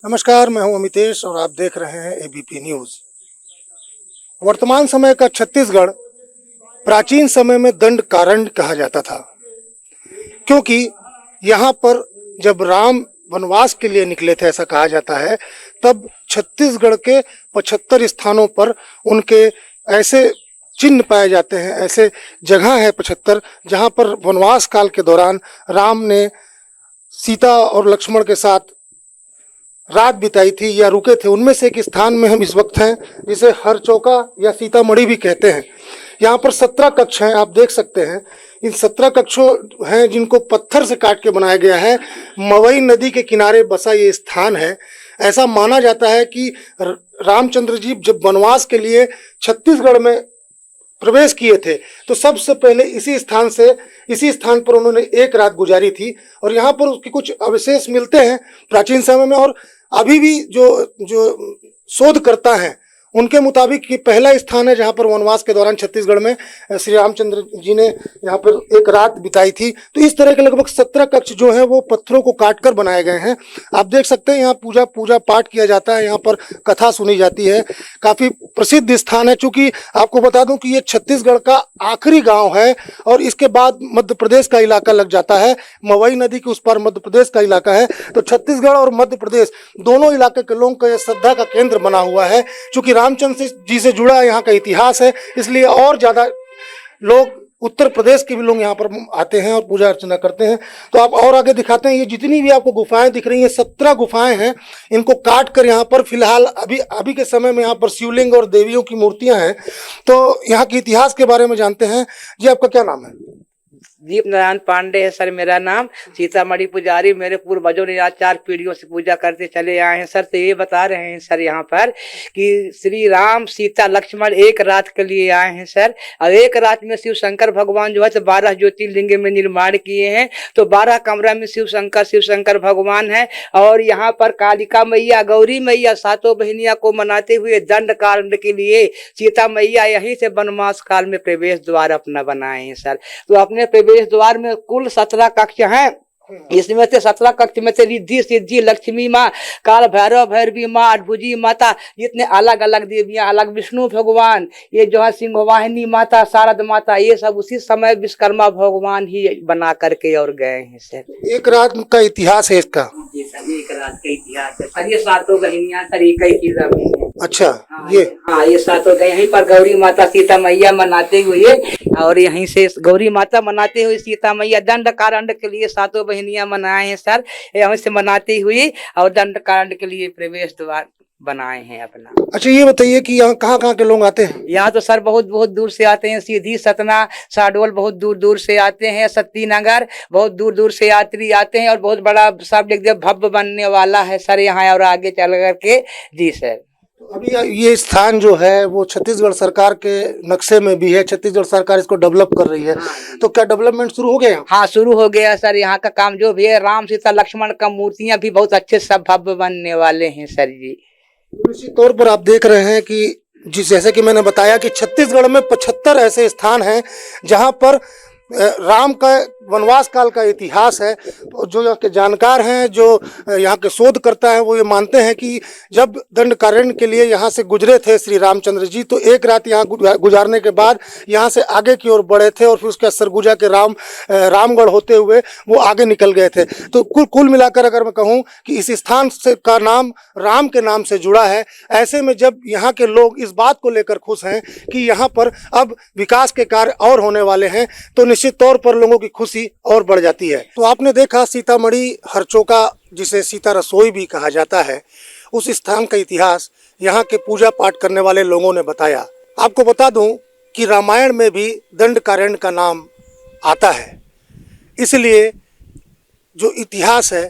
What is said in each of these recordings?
नमस्कार, मैं हूं अमितेश और आप देख रहे हैं एबीपी न्यूज। वर्तमान समय का छत्तीसगढ़ प्राचीन समय में दंडकारण्य कहा जाता था, क्योंकि यहाँ पर जब राम वनवास के लिए निकले थे, ऐसा कहा जाता है, तब छत्तीसगढ़ के 75 स्थानों पर उनके ऐसे चिन्ह पाए जाते हैं, ऐसे जगह है 75 जहाँ पर वनवास काल के दौरान राम ने सीता और लक्ष्मण के साथ रात बिताई थी या रुके थे। उनमें से एक स्थान में हम इस वक्त हैं, जिसे हरचौका या सीतामढ़ी भी कहते हैं। यहाँ पर 17 कक्ष हैं, आप देख सकते हैं। इन 17 कक्षों हैं जिनको पत्थर से काट के बनाया गया है। मवई नदी के किनारे बसा ये स्थान है। ऐसा माना जाता है कि रामचंद्र जी जब वनवास के लिए छत्तीसगढ़ में प्रवेश किए थे तो सबसे पहले इसी स्थान पर उन्होंने एक रात गुजारी थी, और यहाँ पर उसके कुछ अवशेष मिलते हैं प्राचीन समय में। और अभी भी जो शोधकर्ता हैं उनके मुताबिक ये पहला स्थान है जहाँ पर वनवास के दौरान छत्तीसगढ़ में श्री रामचंद्र जी ने यहाँ पर एक रात बिताई थी। तो इस तरह के लगभग 17 कक्ष जो हैं वो पत्थरों को काटकर बनाए गए हैं। आप देख सकते हैं यहाँ पूजा पाठ किया जाता है, यहाँ पर कथा सुनी जाती है। काफ़ी प्रसिद्ध स्थान है, चूँकि आपको बता दूं कि ये छत्तीसगढ़ का आखिरी गाँव है और इसके बाद मध्य प्रदेश का इलाका लग जाता है। मवई नदी के उस पार मध्य प्रदेश का इलाका है। तो छत्तीसगढ़ और मध्य प्रदेश दोनों इलाके के लोगों का श्रद्धा का केंद्र बना हुआ है। चूँकि रामचंद्र जी से जुड़ा यहाँ का इतिहास है, इसलिए और ज़्यादा लोग उत्तर प्रदेश के भी लोग यहाँ पर आते हैं और पूजा अर्चना करते हैं। तो आप और आगे दिखाते हैं, ये जितनी भी आपको गुफाएं दिख रही हैं 17 गुफाएं हैं। इनको काट कर यहाँ पर फिलहाल अभी के समय में यहाँ पर शिवलिंग और देवियों की मूर्तियां हैं। तो यहाँ के इतिहास के बारे में जानते हैं। जी, आपका क्या नाम है? दीप नारायण पांडे है सर मेरा नाम। सीतामढ़ी पुजारी, मेरे पूर्वजों ने आज 4 पीढ़ियों से पूजा करते चले आए हैं सर। तो ये बता रहे हैं सर यहाँ पर कि श्री राम सीता लक्ष्मण एक रात के लिए आए हैं सर। और एक रात में शिव शंकर भगवान जो है तो 12 ज्योतिर्लिंग में निर्माण किए हैं। तो 12 कमरा में शिव शंकर भगवान है। और यहाँ पर कालिका मैया, गौरी मैया, 7 बहनिया को मनाते हुए दंड कांड के लिए सीता मैया यहीं से वनवास काल में प्रवेश द्वार अपना बनाए हैं सर। तो अपने प्रवेश द्वार में कुल 17 कक्ष हैं। इसमें से 17 कक्ष में से रिद्धि सिद्धि लक्ष्मी माँ, काल भैरव भैरवी माँ, अठभुजी माता, इतने अलग अलग देवियां, अलग विष्णु भगवान, ये जो है सिंहवाहिनी माता, शारद माता, ये सब उसी समय विश्वकर्मा भगवान ही बना करके और गए हैं सर। एक रात का इतिहास है इसका। ये सब एक रात का इतिहास है सर। ये 7 बहनियां सर एक ही चीज है। अच्छा, ये 7 गए यहीं पर गौरी माता सीता मैया मनाते हुए, और यहीं से गौरी माता मनाते हुए सीता मैया दंड कांड के लिए 7 बहनियां मनाए हैं सर। यहीं से मनाती हुई और दंड कांड के लिए प्रवेश द्वार बनाए हैं अपना। अच्छा, ये बताइए कि यहाँ कहाँ के लोग आते हैं? यहाँ तो सर बहुत दूर से आते हैं। सीधी, सतना, साडोल बहुत दूर से आते हैं। शक्ति नगर बहुत दूर से यात्री आते हैं। और बहुत बड़ा सब जगह भव्य बनने वाला है सर यहाँ और आगे चल करके। जी सर, अभी ये स्थान जो है वो छत्तीसगढ़ सरकार के नक्शे में भी है। छत्तीसगढ़ सरकार इसको डेवलप कर रही है। तो क्या डेवलपमेंट शुरू हो गया? हाँ, शुरू हो गया सर। यहाँ का काम जो भी है, राम सीता लक्ष्मण का मूर्तियां भी बहुत अच्छे सब भव्य बनने वाले हैं सर जी। निश्चित तौर पर आप देख रहे हैं कि जैसे कि मैंने बताया कि छत्तीसगढ़ में 75 ऐसे स्थान हैं जहाँ पर राम का वनवास काल का इतिहास है। तो जो यहाँ के जानकार हैं, जो यहाँ के शोधकर्ता हैं, वो ये मानते हैं कि जब दंडकारण्य के लिए यहाँ से गुजरे थे श्री रामचंद्र जी, तो एक रात यहाँ गुजारने के बाद यहाँ से आगे की ओर बढ़े थे और फिर उसके सरगुजा के रामगढ़ होते हुए वो आगे निकल गए थे। तो कुल मिलाकर अगर मैं कहूँ कि इस स्थान से का नाम राम के नाम से जुड़ा है। ऐसे में जब यहाँ के लोग इस बात को लेकर खुश हैं कि यहाँ पर अब विकास के कार्य और होने वाले हैं, तो निश्चित तौर पर लोगों की खुशी और बढ़ जाती है। तो आपने देखा सीतामढ़ी हरचौका, जिसे सीता रसोई भी कहा जाता है, उस स्थान का इतिहास यहाँ के पूजा पाठ करने वाले लोगों ने बताया। आपको बता दूं कि रामायण में भी दंडकारण्य का नाम आता है, इसलिए जो इतिहास है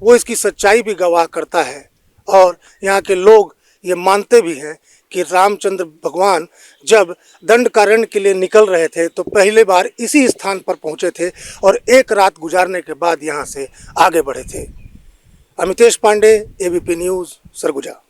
वो इसकी सच्चाई भी गवाह करता है। और यहाँ के लोग ये मानते भी हैं कि रामचंद्र भगवान जब दंडकारण्य के लिए निकल रहे थे तो पहले बार इसी स्थान पर पहुंचे थे और एक रात गुजारने के बाद यहाँ से आगे बढ़े थे। Amitesh Pandey, ABP news, Surguja.